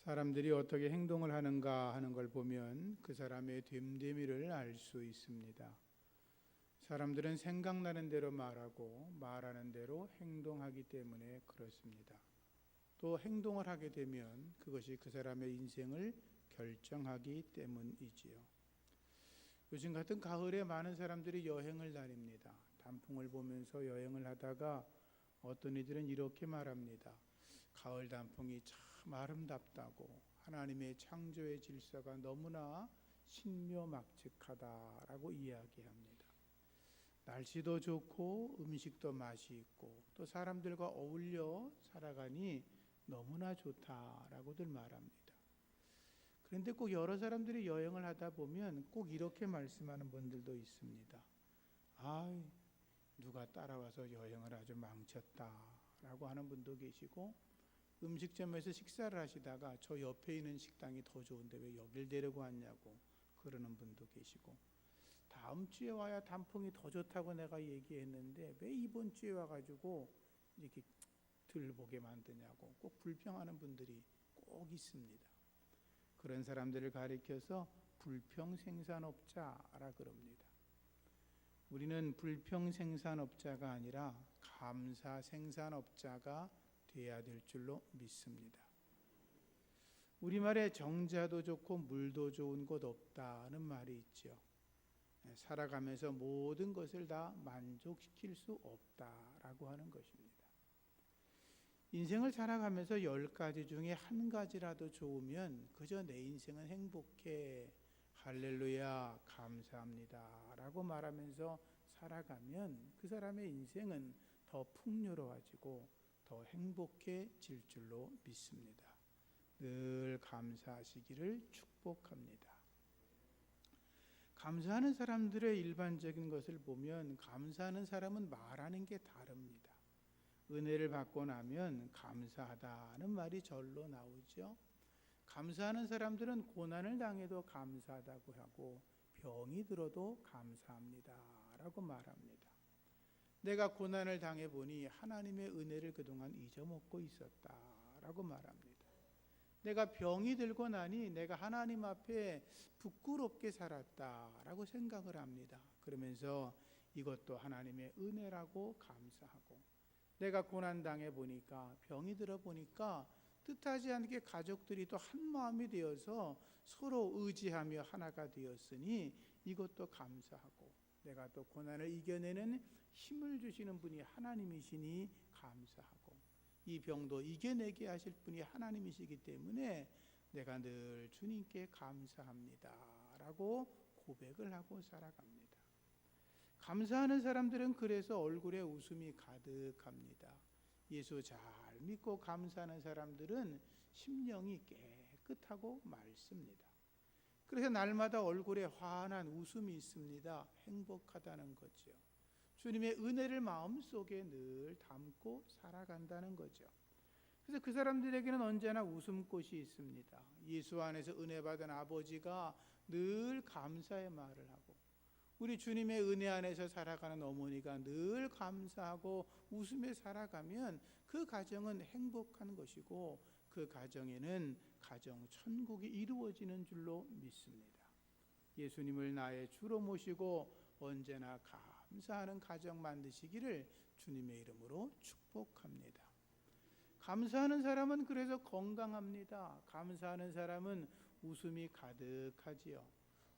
사람들이 어떻게 행동을 하는가 하는 걸 보면 그 사람의 됨됨이를 알 수 있습니다. 사람들은 생각나는 대로 말하고 말하는 대로 행동하기 때문에 그렇습니다. 또 행동을 하게 되면 그것이 그 사람의 인생을 결정하기 때문이지요. 요즘 같은 가을에 많은 사람들이 여행을 다닙니다. 단풍을 보면서 여행을 하다가 어떤 이들은 이렇게 말합니다. 가을 단풍이 참 아름답다고, 하나님의 창조의 질서가 너무나 신묘막측하다라고 이야기합니다. 날씨도 좋고 음식도 맛이 있고 또 사람들과 어울려 살아가니 너무나 좋다라고들 말합니다. 그런데 꼭 여러 사람들이 여행을 하다 보면 꼭 이렇게 말씀하는 분들도 있습니다. 누가 따라와서 여행을 아주 망쳤다라고 하는 분도 계시고, 음식점에서 식사를 하시다가 저 옆에 있는 식당이 더 좋은데 왜 여길 데리고 왔냐고 그러는 분도 계시고, 다음 주에 와야 단풍이 더 좋다고 내가 얘기했는데 왜 이번 주에 와가지고 이렇게 들보게 만드냐고 꼭 불평하는 분들이 꼭 있습니다. 그런 사람들을 가리켜서 불평생산업자라 그럽니다. 우리는 불평생산업자가 아니라 감사생산업자가 되어야 될 줄로 믿습니다. 우리말에 정자도 좋고 물도 좋은 곳 없다는 말이 있죠. 살아가면서 모든 것을 다 만족시킬 수 없다라고 하는 것입니다. 인생을 살아가면서 10가지 중에 한 가지라도 좋으면 그저 내 인생은 행복해, 할렐루야, 감사합니다 라고 말하면서 살아가면 그 사람의 인생은 더 풍요로워지고 더 행복해질 줄로 믿습니다. 늘 감사하시기를 축복합니다. 감사하는 사람들의 일반적인 것을 보면 감사하는 사람은 말하는 게 다릅니다. 은혜를 받고 나면 감사하다는 말이 절로 나오죠. 감사하는 사람들은 고난을 당해도 감사하다고 하고 병이 들어도 감사합니다 라고 말합니다. 내가 고난을 당해보니 하나님의 은혜를 그동안 잊어먹고 있었다 라고 말합니다. 내가 병이 들고 나니 내가 하나님 앞에 부끄럽게 살았다 라고 생각을 합니다. 그러면서 이것도 하나님의 은혜라고 감사하고, 내가 고난 당해보니까, 병이 들어보니까 뜻하지 않게 가족들이 또 한 마음이 되어서 서로 의지하며 하나가 되었으니 이것도 감사하고, 내가 또 고난을 이겨내는 힘을 주시는 분이 하나님이시니 감사하고, 이 병도 이겨내게 하실 분이 하나님이시기 때문에 내가 늘 주님께 감사합니다 라고 고백을 하고 살아갑니다. 감사하는 사람들은 그래서 얼굴에 웃음이 가득합니다. 예수 잘 믿고 감사하는 사람들은 심령이 깨끗하고 맑습니다. 그래서 날마다 얼굴에 환한 웃음이 있습니다. 행복하다는 거죠. 주님의 은혜를 마음속에 늘 담고 살아간다는 거죠. 그래서 그 사람들에게는 언제나 웃음꽃이 있습니다. 예수 안에서 은혜 받은 아버지가 늘 감사의 말을 하고, 우리 주님의 은혜 안에서 살아가는 어머니가 늘 감사하고 웃으며 살아가면 그 가정은 행복한 것이고, 그 가정에는 가정 천국이 이루어지는 줄로 믿습니다. 예수님을 나의 주로 모시고 언제나 감사하는 가정 만드시기를 주님의 이름으로 축복합니다. 감사하는 사람은 그래서 건강합니다. 감사하는 사람은 웃음이 가득하지요.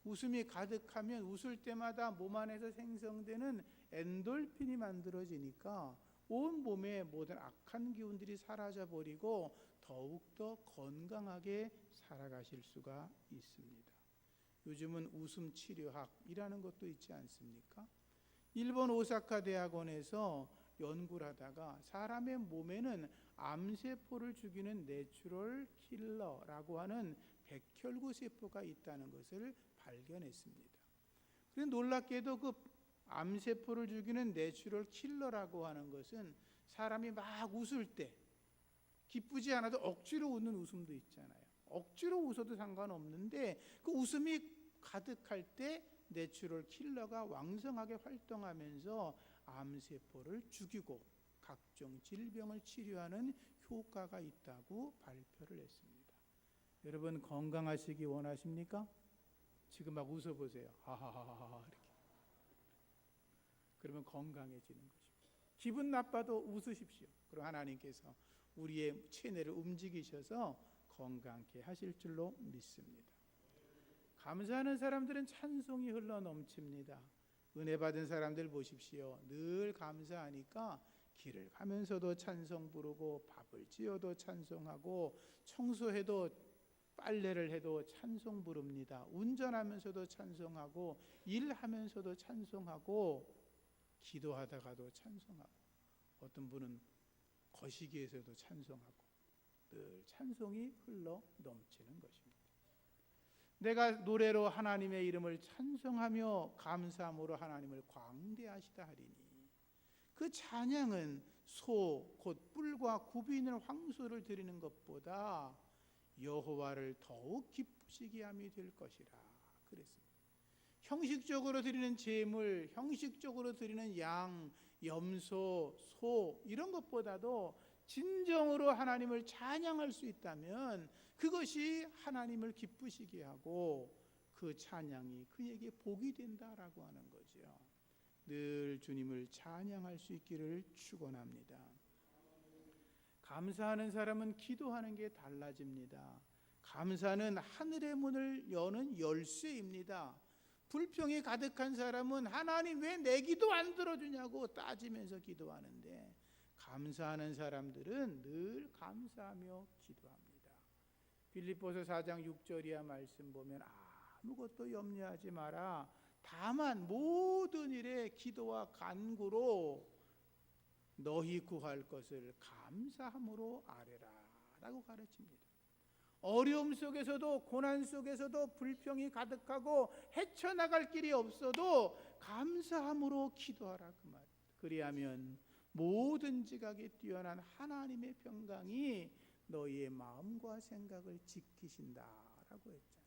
웃음이 가득하면 웃을 때마다 몸 안에서 생성되는 엔돌핀이 만들어지니까 온 몸의 모든 악한 기운들이 사라져버리고 더욱더 건강하게 살아가실 수가 있습니다. 요즘은 웃음 치료학이라는 것도 있지 않습니까? 일본 오사카 대학원에서 연구를 하다가 사람의 몸에는 암세포를 죽이는 내추럴 킬러라고 하는 백혈구 세포가 있다는 것을 발견했습니다. 그런데 놀랍게도 그 암세포를 죽이는 내추럴 킬러라고 하는 것은 사람이 막 웃을 때, 기쁘지 않아도 억지로 웃는 웃음도 있잖아요. 억지로 웃어도 상관없는데 그 웃음이 가득할 때 내추럴 킬러가 왕성하게 활동하면서 암세포를 죽이고 각종 질병을 치료하는 효과가 있다고 발표를 했습니다. 여러분 건강하시기 원하십니까? 지금 막 웃어보세요. 하하하하 이렇게. 그러면 건강해지는 것입니다. 기분 나빠도 웃으십시오. 그럼 하나님께서 우리의 체내를 움직이셔서 건강케 하실 줄로 믿습니다. 감사하는 사람들은 찬송이 흘러 넘칩니다. 은혜 받은 사람들 보십시오. 늘 감사하니까 길을 가면서도 찬송 부르고, 밥을 지어도 찬송하고, 청소해도 빨래를 해도 찬송 부릅니다. 운전하면서도 찬송하고, 일하면서도 찬송하고, 기도하다가도 찬송하고, 어떤 분은 거시기에서도 찬송하고, 늘 찬송이 흘러 넘치는 것입니다. 내가 노래로 하나님의 이름을 찬송하며 감사함으로 하나님을 광대하시다 하리니, 그 찬양은 소 곧 뿔과 굽이는 황소를 드리는 것보다 여호와를 더욱 기쁘시게 함이 될 것이라 그랬습니다. 형식적으로 드리는 제물, 형식적으로 드리는 양, 염소, 소 이런 것보다도 진정으로 하나님을 찬양할 수 있다면 그것이 하나님을 기쁘시게 하고 그 찬양이 그에게 복이 된다라고 하는 거죠. 늘 주님을 찬양할 수 있기를 축원합니다. 감사하는 사람은 기도하는 게 달라집니다. 감사는 하늘의 문을 여는 열쇠입니다. 불평이 가득한 사람은 하나님 왜 내 기도 안 들어주냐고 따지면서 기도하는데, 감사하는 사람들은 늘 감사하며 기도합니다. 빌립보서 4장 6절이야 말씀 보면 아무것도 염려하지 마라. 다만 모든 일에 기도와 간구로 너희 구할 것을 감사함으로 아뢰라 라고 가르칩니다. 어려움 속에서도 고난 속에서도 불평이 가득하고 헤쳐나갈 길이 없어도 감사함으로 기도하라 그 말. 그리하면 모든 지각에 뛰어난 하나님의 평강이 너희의 마음과 생각을 지키신다라고 했잖아요.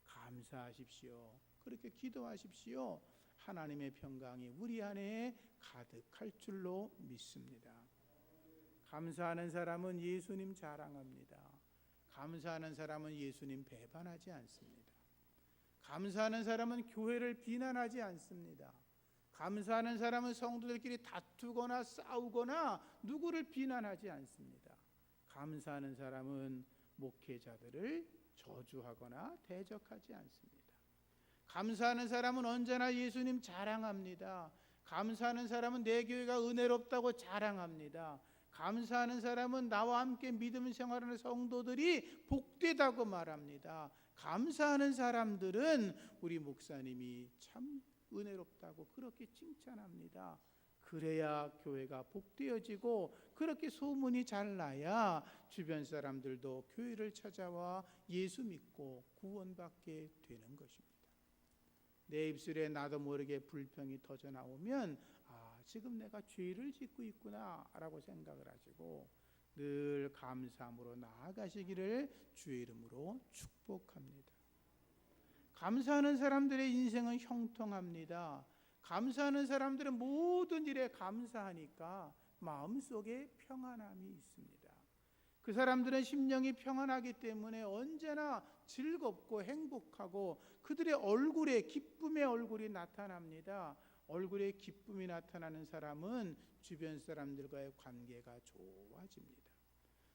감사하십시오. 그렇게 기도하십시오. 하나님의 평강이 우리 안에 가득할 줄로 믿습니다. 감사하는 사람은 예수님 자랑합니다. 감사하는 사람은 예수님 배반하지 않습니다. 감사하는 사람은 교회를 비난하지 않습니다. 감사하는 사람은 성도들끼리 다투거나 싸우거나 누구를 비난하지 않습니다. 감사하는 사람은 목회자들을 저주하거나 대적하지 않습니다. 감사하는 사람은 언제나 예수님 자랑합니다. 감사하는 사람은 내 교회가 은혜롭다고 자랑합니다. 감사하는 사람은 나와 함께 믿음 생활하는 성도들이 복되다고 말합니다. 감사하는 사람들은 우리 목사님이 참 은혜롭다고 그렇게 칭찬합니다. 그래야 교회가 복되어지고, 그렇게 소문이 잘 나야 주변 사람들도 교회를 찾아와 예수 믿고 구원받게 되는 것입니다. 내 입술에 나도 모르게 불평이 터져 나오면 지금 내가 죄를 짓고 있구나 라고 생각을 하시고 늘 감사함으로 나아가시기를 주의 이름으로 축복합니다. 감사하는 사람들의 인생은 형통합니다. 감사하는 사람들은 모든 일에 감사하니까 마음속에 평안함이 있습니다. 그 사람들은 심령이 평안하기 때문에 언제나 즐겁고 행복하고 그들의 얼굴에 기쁨의 얼굴이 나타납니다. 얼굴에 기쁨이 나타나는 사람은 주변 사람들과의 관계가 좋아집니다.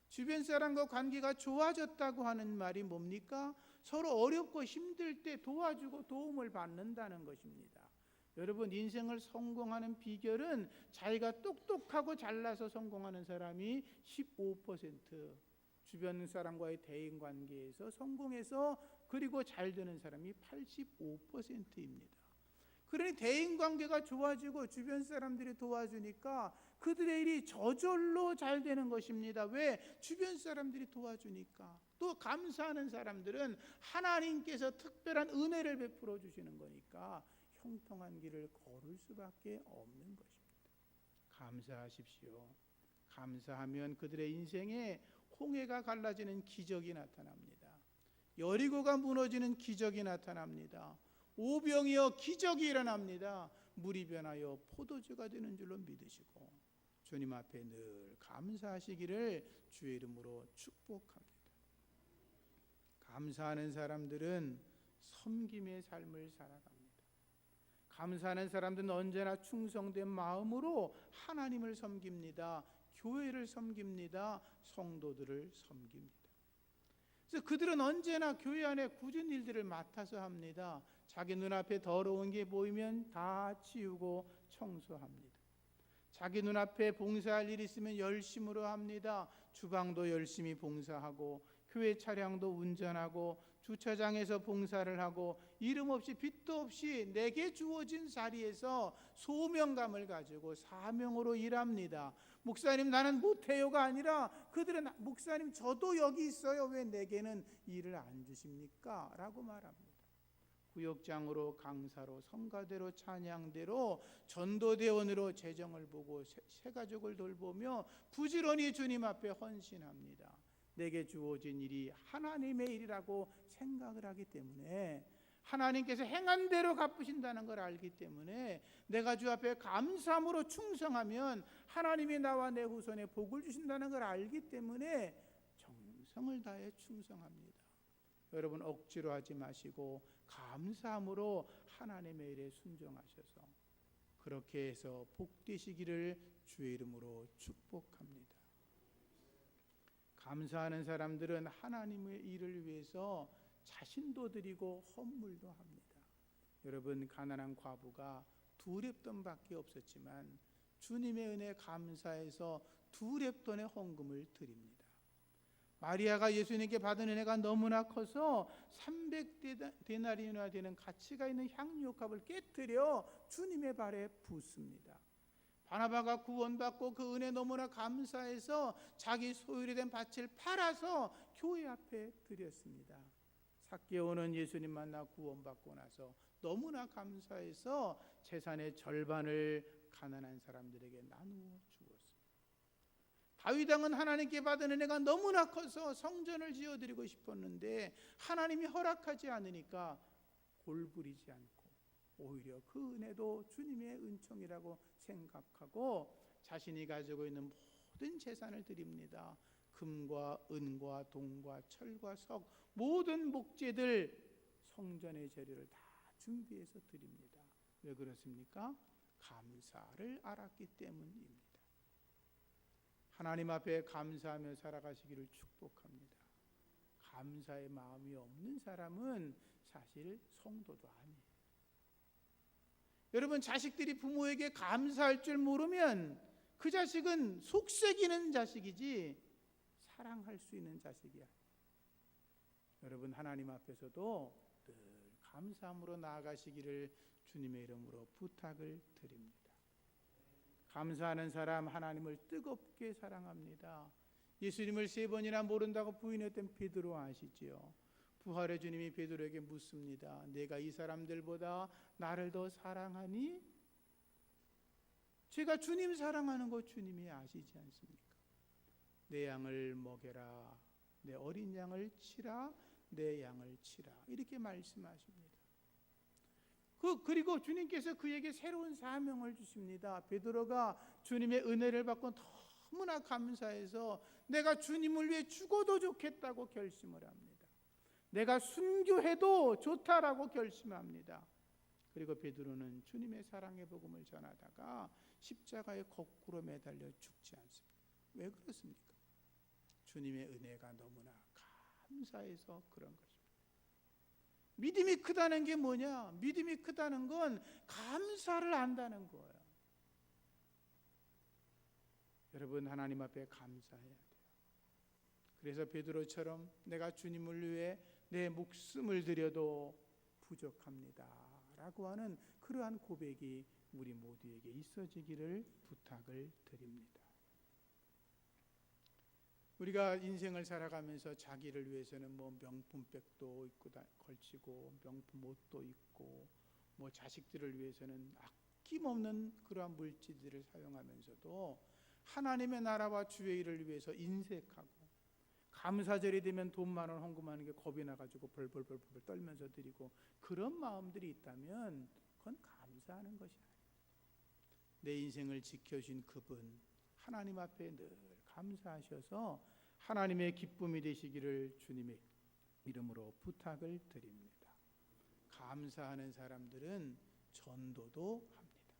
주변 사람과 관계가 좋아졌다고 하는 말이 뭡니까? 서로 어렵고 힘들 때 도와주고 도움을 받는다는 것입니다. 여러분, 인생을 성공하는 비결은 자기가 똑똑하고 잘나서 성공하는 사람이 15%, 주변 사람과의 대인관계에서 성공해서 그리고 잘 되는 사람이 85%입니다. 그러니 대인관계가 좋아지고 주변 사람들이 도와주니까 그들의 일이 저절로 잘 되는 것입니다. 왜? 주변 사람들이 도와주니까. 또 감사하는 사람들은 하나님께서 특별한 은혜를 베풀어 주시는 거니까 형통한 길을 걸을 수밖에 없는 것입니다. 감사하십시오. 감사하면 그들의 인생에 홍해가 갈라지는 기적이 나타납니다. 여리고가 무너지는 기적이 나타납니다. 오병이어 기적이 일어납니다. 물이 변하여 포도주가 되는 줄로 믿으시고 주님 앞에 늘 감사하시기를 주의 이름으로 축복합니다. 감사하는 사람들은 섬김의 삶을 살아갑니다. 감사하는 사람들은 언제나 충성된 마음으로 하나님을 섬깁니다. 교회를 섬깁니다. 성도들을 섬깁니다. 그래서 그들은 언제나 교회 안에 굳은 일들을 맡아서 합니다. 자기 눈앞에 더러운 게 보이면 다 치우고 청소합니다. 자기 눈앞에 봉사할 일이 있으면 열심으로 합니다. 주방도 열심히 봉사하고 교회 차량도 운전하고 주차장에서 봉사를 하고 이름 없이 빚도 없이 내게 주어진 자리에서 소명감을 가지고 사명으로 일합니다. 목사님 나는 못해요가 아니라 그들은 목사님 저도 여기 있어요. 왜 내게는 일을 안 주십니까? 라고 말합니다. 구역장으로 강사로 성가대로 찬양대로 전도대원으로 재정을 보고 새가족을 돌보며 부지런히 주님 앞에 헌신합니다. 내게 주어진 일이 하나님의 일이라고 생각을 하기 때문에 하나님께서 행한 대로 갚으신다는 걸 알기 때문에 내가 주 앞에 감사함으로 충성하면 하나님이 나와 내 후손에 복을 주신다는 걸 알기 때문에 정성을 다해 충성합니다. 여러분 억지로 하지 마시고 감사함으로 하나님의 일에 순종하셔서 그렇게 해서 복되시기를 주의 이름으로 축복합니다. 감사하는 사람들은 하나님의 일을 위해서 자신도 드리고 헌물도 합니다. 여러분 가난한 과부가 2렙돈밖에 없었지만 주님의 은혜 감사해서 2렙돈의 헌금을 드립니다. 마리아가 예수님께 받은 은혜가 너무나 커서 300데나리온이나 되는 가치가 있는 향유값을 깨뜨려 주님의 발에 붓습니다. 바나바가 구원받고 그 은혜 너무나 감사해서 자기 소유리 된 밭을 팔아서 교회 앞에 드렸습니다. 삭개오는 예수님 만나 구원받고 나서 너무나 감사해서 재산의 절반을 가난한 사람들에게 나누어 주었습니다. 다윗 왕은 하나님께 받은 은혜가 너무나 커서 성전을 지어드리고 싶었는데 하나님이 허락하지 않으니까 골부리지 않고 오히려 그 은혜도 주님의 은총이라고 생각하고 자신이 가지고 있는 모든 재산을 드립니다. 금과 은과 동과 철과 석 모든 목재들 성전의 재료를 다 준비해서 드립니다. 왜 그렇습니까? 감사를 알았기 때문입니다. 하나님 앞에 감사하며 살아가시기를 축복합니다. 감사의 마음이 없는 사람은 사실 성도도 아니에요. 여러분 자식들이 부모에게 감사할 줄 모르면 그 자식은 속썩이는 자식이지 사랑할 수 있는 자식이 아니에요. 여러분 하나님 앞에서도 늘 감사함으로 나아가시기를 주님의 이름으로 부탁을 드립니다. 감사하는 사람 하나님을 뜨겁게 사랑합니다. 예수님을 3번이나 모른다고 부인했던 베드로 아시지요? 부활의 주님이 베드로에게 묻습니다. 내가 이 사람들보다 나를 더 사랑하니? 제가 주님 사랑하는 거 주님이 아시지 않습니까? 내 양을 먹여라, 내 어린 양을 치라, 내 양을 치라 이렇게 말씀하십니다. 그리고 주님께서 그에게 새로운 사명을 주십니다. 베드로가 주님의 은혜를 받고 너무나 감사해서 내가 주님을 위해 죽어도 좋겠다고 결심을 합니다. 내가 순교해도 좋다라고 결심합니다. 그리고 베드로는 주님의 사랑의 복음을 전하다가 십자가에 거꾸로 매달려 죽지 않습니다. 왜 그렇습니까? 주님의 은혜가 너무나 감사해서 그런 것입니다. 믿음이 크다는 게 뭐냐? 믿음이 크다는 건 감사를 안다는 거예요. 여러분 하나님 앞에 감사해야 돼요. 그래서 베드로처럼 내가 주님을 위해 내 목숨을 드려도 부족합니다 라고 하는 그러한 고백이 우리 모두에게 있어지기를 부탁을 드립니다. 우리가 인생을 살아가면서 자기를 위해서는 뭐 명품백도 입고 걸치고 명품 옷도 입고 뭐 자식들을 위해서는 아낌없는 그러한 물질들을 사용하면서도 하나님의 나라와 주의 일을 위해서 인색하고 감사절이 되면 돈 많은 헌금하는 게 겁이 나가지고 벌벌 떨면서 드리고 그런 마음들이 있다면 그건 감사하는 것이 아니에요. 내 인생을 지켜주신 그분 하나님 앞에 늘 감사하셔서 하나님의 기쁨이 되시기를 주님의 이름으로 부탁을 드립니다. 감사하는 사람들은 전도도 합니다.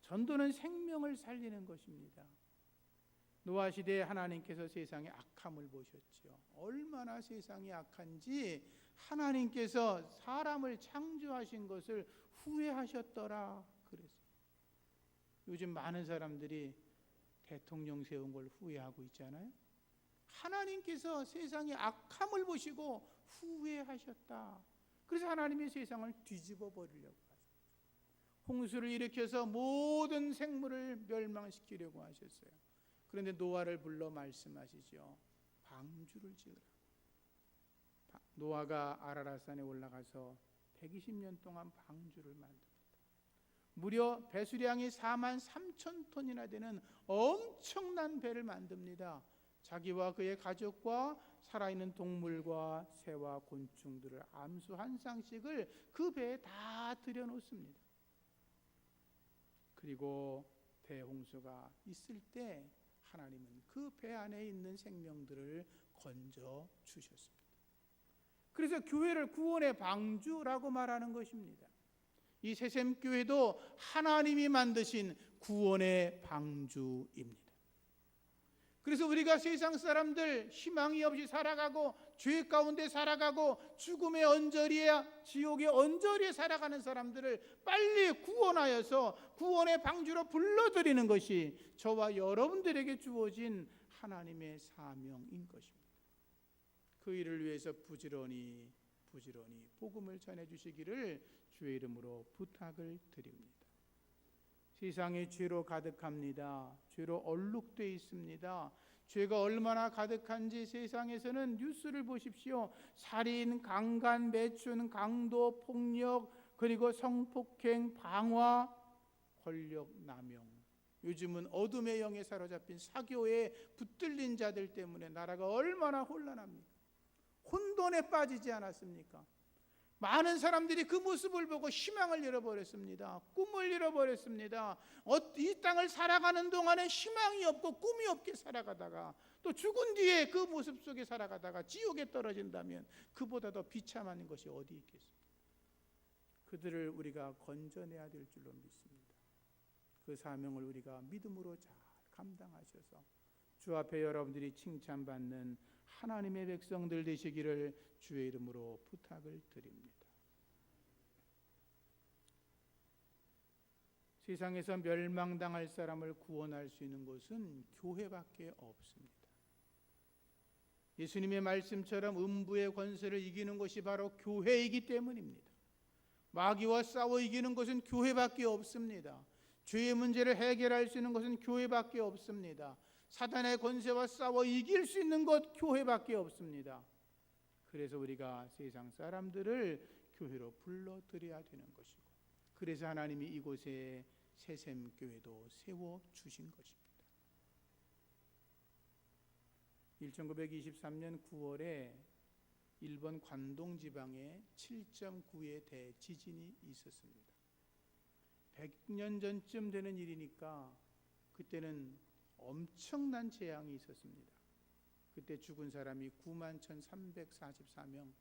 전도는 생명을 살리는 것입니다. 노아 시대에 하나님께서 세상의 악함을 보셨죠. 얼마나 세상이 악한지 하나님께서 사람을 창조하신 것을 후회하셨더라 그랬어요. 요즘 많은 사람들이 대통령 세운 걸 후회하고 있잖아요. 하나님께서 세상의 악함을 보시고 후회하셨다. 그래서 하나님이 세상을 뒤집어 버리려고 하셨어요. 홍수를 일으켜서 모든 생물을 멸망시키려고 하셨어요. 그런데 노아를 불러 말씀하시죠. 방주를 지으라. 노아가 아라랏산에 올라가서 120년 동안 방주를 만듭니다. 무려 배수량이 4만 3천 톤이나 되는 엄청난 배를 만듭니다. 자기와 그의 가족과 살아있는 동물과 새와 곤충들을 암수 한 쌍씩을 그 배에 다 들여놓습니다. 그리고 대홍수가 있을 때 하나님은 그 배 안에 있는 생명들을 건져 주셨습니다. 그래서 교회를 구원의 방주라고 말하는 것입니다. 이 새샘교회도 하나님이 만드신 구원의 방주입니다. 그래서 우리가 세상 사람들 희망이 없이 살아가고 죄 가운데 살아가고 죽음의 언저리에 지옥의 언저리에 살아가는 사람들을 빨리 구원하여서 구원의 방주로 불러들이는 것이 저와 여러분들에게 주어진 하나님의 사명인 것입니다. 그 일을 위해서 부지런히 복음을 전해주시기를 주의 이름으로 부탁을 드립니다. 세상이 죄로 가득합니다. 죄로 얼룩되어 있습니다. 죄가 얼마나 가득한지 세상에서는 뉴스를 보십시오. 살인, 강간, 매춘, 강도, 폭력, 그리고 성폭행, 방화, 권력 남용. 요즘은 어둠의 영에 사로잡힌 사교에 붙들린 자들 때문에 나라가 얼마나 혼란합니까? 혼돈에 빠지지 않았습니까? 많은 사람들이 그 모습을 보고 희망을 잃어버렸습니다. 꿈을 잃어버렸습니다. 이 땅을 살아가는 동안에 희망이 없고 꿈이 없게 살아가다가 또 죽은 뒤에 그 모습 속에 살아가다가 지옥에 떨어진다면 그보다 더 비참한 것이 어디 있겠습니까? 그들을 우리가 건져내야 될 줄로 믿습니다. 그 사명을 우리가 믿음으로 잘 감당하셔서 주 앞에 여러분들이 칭찬받는 하나님의 백성들 되시기를 주의 이름으로 부탁을 드립니다. 세상에서 멸망당할 사람을 구원할 수 있는 곳은 교회밖에 없습니다. 예수님의 말씀처럼 음부의 권세를 이기는 것이 바로 교회이기 때문입니다. 마귀와 싸워 이기는 것은 교회밖에 없습니다. 죄의 문제를 해결할 수 있는 것은 교회밖에 없습니다. 사단의 권세와 싸워 이길 수 있는 것 교회밖에 없습니다. 그래서 우리가 세상 사람들을 교회로 불러들여야 되는 것이고, 그래서 하나님이 이곳에 새샘교회도 세워주신 것입니다. 1923년 9월에 일본 관동 지방에 7.9의 대지진이 있었습니다. 100년 전쯤 되는 일이니까 그때는 엄청난 재앙이 있었습니다. 그때 죽은 사람이 91,344명,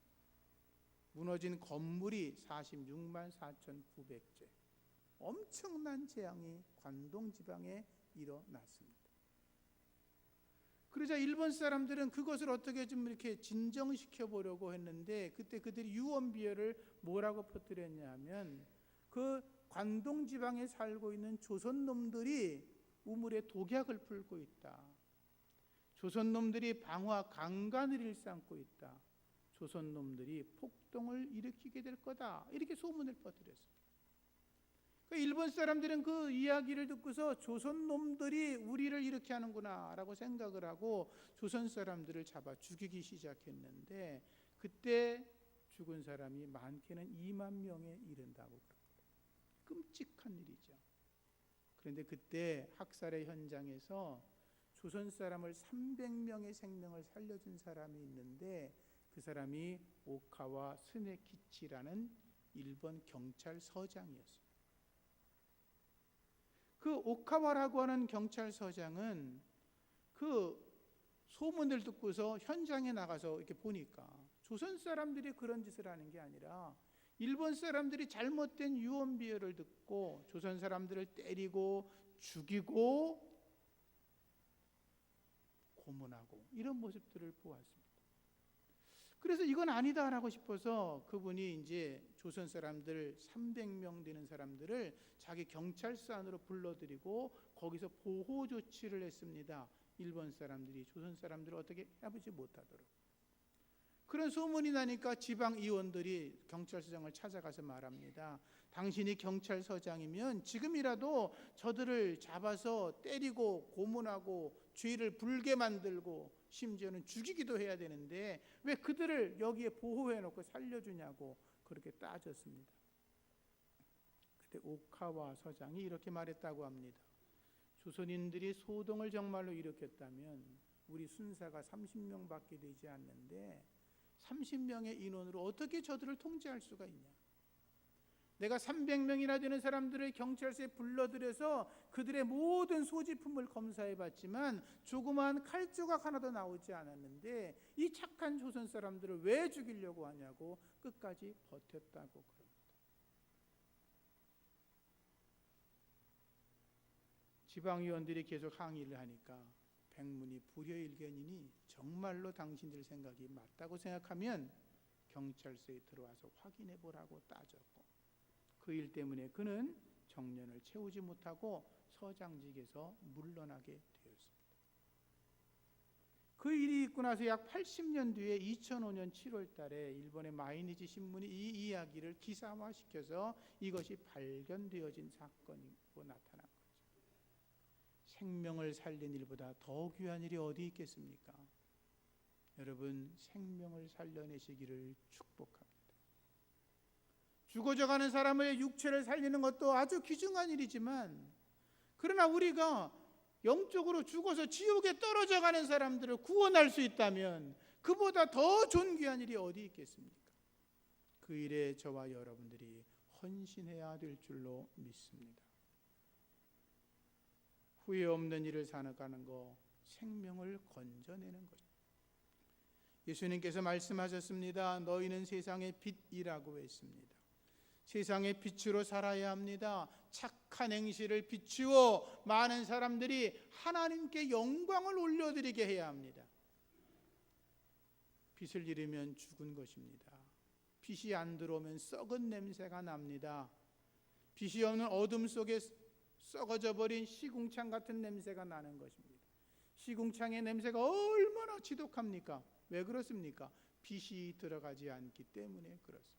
무너진 건물이 46만 4,900채, 엄청난 재앙이 관동 지방에 일어났습니다. 그러자 일본 사람들은 그것을 어떻게 좀 이렇게 진정시켜 보려고 했는데, 그때 그들이 유언비어를 뭐라고 퍼뜨렸냐면, 그 관동 지방에 살고 있는 조선 놈들이 우물에 독약을 풀고 있다. 조선 놈들이 방화 강간을 일삼고 있다. 조선 놈들이 폭동을 일으키게 될 거다. 이렇게 소문을 퍼뜨렸습니다. 그러니까 일본 사람들은 그 이야기를 듣고서 조선 놈들이 우리를 이렇게 하는구나 라고 생각을 하고 조선 사람들을 잡아 죽이기 시작했는데, 그때 죽은 사람이 많게는 2만 명에 이른다고 그럽니다. 끔찍한 일이죠. 그런데 그때 학살의 현장에서 조선 사람을 300명의 생명을 살려준 사람이 있는데, 그 사람이 오카와 스네키치라는 일본 경찰서장이었습니다. 그 오카와라고 하는 경찰서장은 그 소문을 듣고서 현장에 나가서 이렇게 보니까 조선 사람들이 그런 짓을 하는 게 아니라 일본 사람들이 잘못된 유언 비어를 듣고 조선 사람들을 때리고 죽이고 고문하고 이런 모습들을 보았습니다. 그래서 이건 아니다라고 싶어서 그분이 이제 조선 사람들 300명 되는 사람들을 자기 경찰서 안으로 불러들이고 거기서 보호 조치를 했습니다. 일본 사람들이 조선 사람들을 어떻게 해보지 못하도록. 그런 소문이 나니까 지방 의원들이 경찰서장을 찾아가서 말합니다. 당신이 경찰서장이면 지금이라도 저들을 잡아서 때리고 고문하고 죄를 불게 만들고 심지어는 죽이기도 해야 되는데 왜 그들을 여기에 보호해놓고 살려주냐고 그렇게 따졌습니다. 그때 오카와 서장이 이렇게 말했다고 합니다. 조선인들이 소동을 정말로 일으켰다면 우리 순사가 30명밖에 되지 않는데 30명의 인원으로 어떻게 저들을 통제할 수가 있냐. 내가 300명이나 되는 사람들을 경찰서에 불러들여서 그들의 모든 소지품을 검사해봤지만 조그마한 칼조각 하나도 나오지 않았는데 이 착한 조선 사람들을 왜 죽이려고 하냐고 끝까지 버텼다고 그럽니다. 지방의원들이 계속 항의를 하니까 백문이 불여일견이니 정말로 당신들 생각이 맞다고 생각하면 경찰서에 들어와서 확인해 보라고 따졌고 그 일 때문에 그는 정년을 채우지 못하고 서장직에서 물러나게 되었습니다. 그 일이 있고 나서 약 80년 뒤에 2005년 7월 달에 일본의 마이니치 신문이 이 이야기를 기사화시켜서 이것이 발견되어진 사건이고 나타난 거죠. 생명을 살린 일보다 더 귀한 일이 어디 있겠습니까? 여러분, 생명을 살려내시기를 축복합니다. 죽어져가는 사람의 육체를 살리는 것도 아주 귀중한 일이지만 그러나 우리가 영적으로 죽어서 지옥에 떨어져가는 사람들을 구원할 수 있다면 그보다 더 존귀한 일이 어디 있겠습니까? 그 일에 저와 여러분들이 헌신해야 될 줄로 믿습니다. 후회 없는 일을 살아가는 거, 생명을 건져내는 것. 예수님께서 말씀하셨습니다. 너희는 세상의 빛이라고 했습니다. 세상의 빛으로 살아야 합니다. 착한 행실을 비추어 많은 사람들이 하나님께 영광을 올려드리게 해야 합니다. 빛을 잃으면 죽은 것입니다. 빛이 안 들어오면 썩은 냄새가 납니다. 빛이 없는 어둠 속에 썩어져 버린 시궁창 같은 냄새가 나는 것입니다. 시궁창의 냄새가 얼마나 지독합니까? 왜 그렇습니까? 빛이 들어가지 않기 때문에 그렇습니다.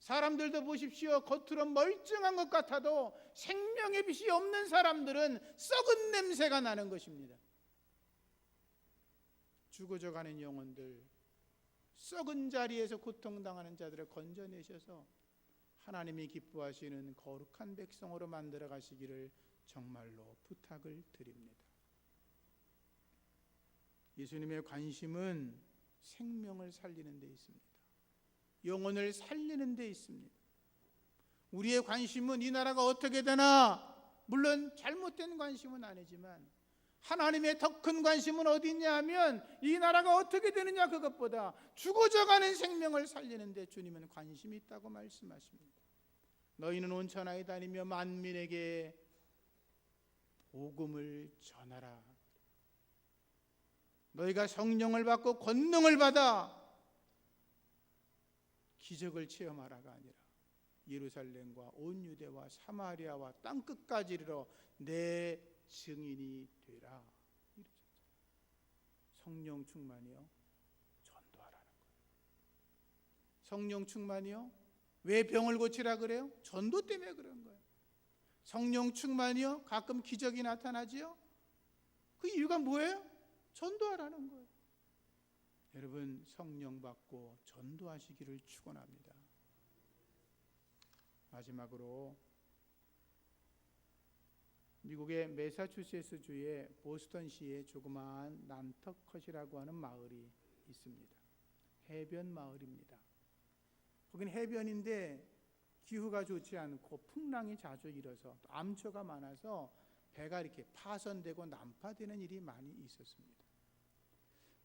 사람들도 보십시오. 겉으로 멀쩡한 것 같아도 생명의 빛이 없는 사람들은 썩은 냄새가 나는 것입니다. 죽어져가는 영혼들, 썩은 자리에서 고통당하는 자들을 건져내셔서 하나님이 기뻐하시는 거룩한 백성으로 만들어 가시기를 정말로 부탁을 드립니다. 예수님의 관심은 생명을 살리는 데 있습니다. 영혼을 살리는 데 있습니다. 우리의 관심은 이 나라가 어떻게 되나, 물론 잘못된 관심은 아니지만 하나님의 더 큰 관심은 어디 있냐 하면 이 나라가 어떻게 되느냐, 그것보다 죽어져가는 생명을 살리는 데 주님은 관심이 있다고 말씀하십니다. 너희는 온 천하에 다니며 만민에게 복음을 전하라. 너희가 성령을 받고 권능을 받아 기적을 체험하라가 아니라 예루살렘과 온 유대와 사마리아와 땅끝까지 이르러 내 증인이 되라. 성령 충만이요, 전도하라는 거예요. 성령 충만이요, 왜 병을 고치라 그래요? 전도 때문에 그런 거예요. 성령 충만이요, 가끔 기적이 나타나지요. 그 이유가 뭐예요? 전도하라는 거예요. 여러분, 성령 받고 전도하시기를 축원합니다. 마지막으로 미국의 매사추세츠주의 보스턴시에 조그마한 난터컷이라고 하는 마을이 있습니다. 해변 마을입니다. 거긴 해변인데 기후가 좋지 않고 풍랑이 자주 일어서 암초가 많아서 배가 이렇게 파손되고 난파되는 일이 많이 있었습니다.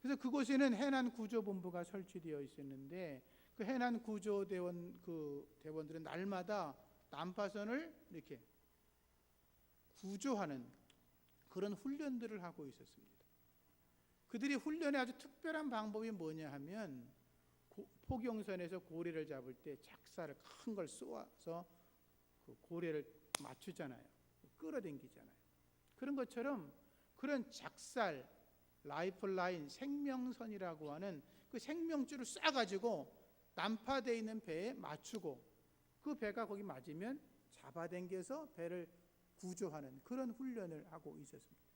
그래서 그곳에는 해난 구조본부가 설치되어 있었는데 그 해난 구조대원 대원들은 날마다 난파선을 이렇게 구조하는 그런 훈련들을 하고 있었습니다. 그들이 훈련의 아주 특별한 방법이 뭐냐 하면 포경선에서 고래를 잡을 때 작사를 큰 걸 쏘아서 그 고래를 맞추잖아요. 끌어당기잖아요. 그런 것처럼 그런 작살, 라이플라인, 생명선이라고 하는 그 생명줄을 쏴가지고 난파되어 있는 배에 맞추고 그 배가 거기 맞으면 잡아당겨서 배를 구조하는 그런 훈련을 하고 있었습니다.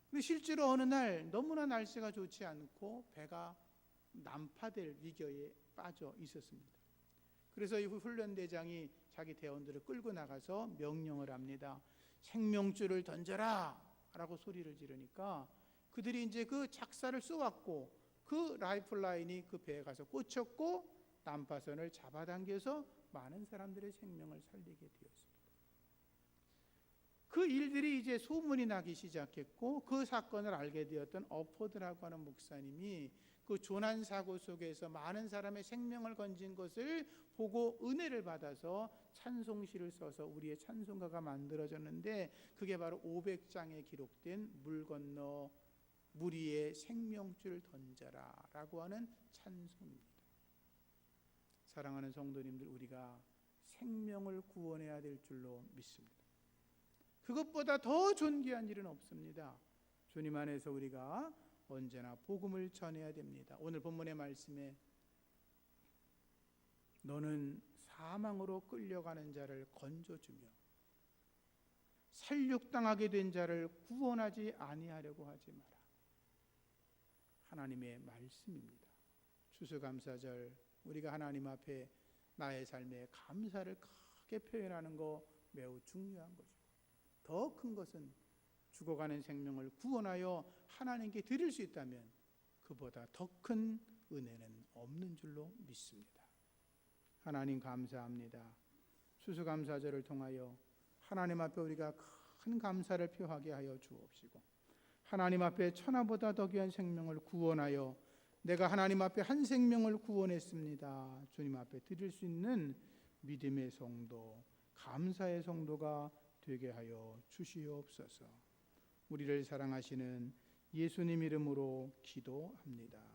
근데 실제로 어느 날 너무나 날씨가 좋지 않고 배가 난파될 위기에 빠져 있었습니다. 그래서 이 훈련대장이 자기 대원들을 끌고 나가서 명령을 합니다. 생명줄을 던져라 라고 소리를 지르니까 그들이 이제 그 작사를 쏘았고 그 라이플라인이 그 배에 가서 꽂혔고 난파선을 잡아당겨서 많은 사람들의 생명을 살리게 되었습니다. 그 일들이 이제 소문이 나기 시작했고 그 사건을 알게 되었던 어포드라고 하는 목사님이 그 조난 사고 속에서 많은 사람의 생명을 건진 것을 보고 은혜를 받아서 찬송시를 써서 우리의 찬송가가 만들어졌는데 그게 바로 500장에 기록된 물 건너 무리의 생명줄 던져라 라고 하는 찬송입니다. 사랑하는 성도님들, 우리가 생명을 구원해야 될 줄로 믿습니다. 그것보다 더 존귀한 일은 없습니다. 주님 안에서 우리가 언제나 복음을 전해야 됩니다. 오늘 본문의 말씀에 너는 사망으로 끌려가는 자를 건져주며 살육당하게 된 자를 구원하지 아니하려고 하지 마라. 하나님의 말씀입니다. 추수감사절 우리가 하나님 앞에 나의 삶에 감사를 크게 표현하는 거 매우 중요한 거죠. 더 큰 것은 죽어가는 생명을 구원하여 하나님께 드릴 수 있다면 그보다 더 큰 은혜는 없는 줄로 믿습니다. 하나님 감사합니다. 추수감사절을 통하여 하나님 앞에 우리가 큰 감사를 표하게 하여 주옵시고 하나님 앞에 천하보다 더 귀한 생명을 구원하여 내가 하나님 앞에 한 생명을 구원했습니다. 주님 앞에 드릴 수 있는 믿음의 성도, 감사의 성도가 되게 하여 주시옵소서. 우리를 사랑하시는 예수님 이름으로 기도합니다.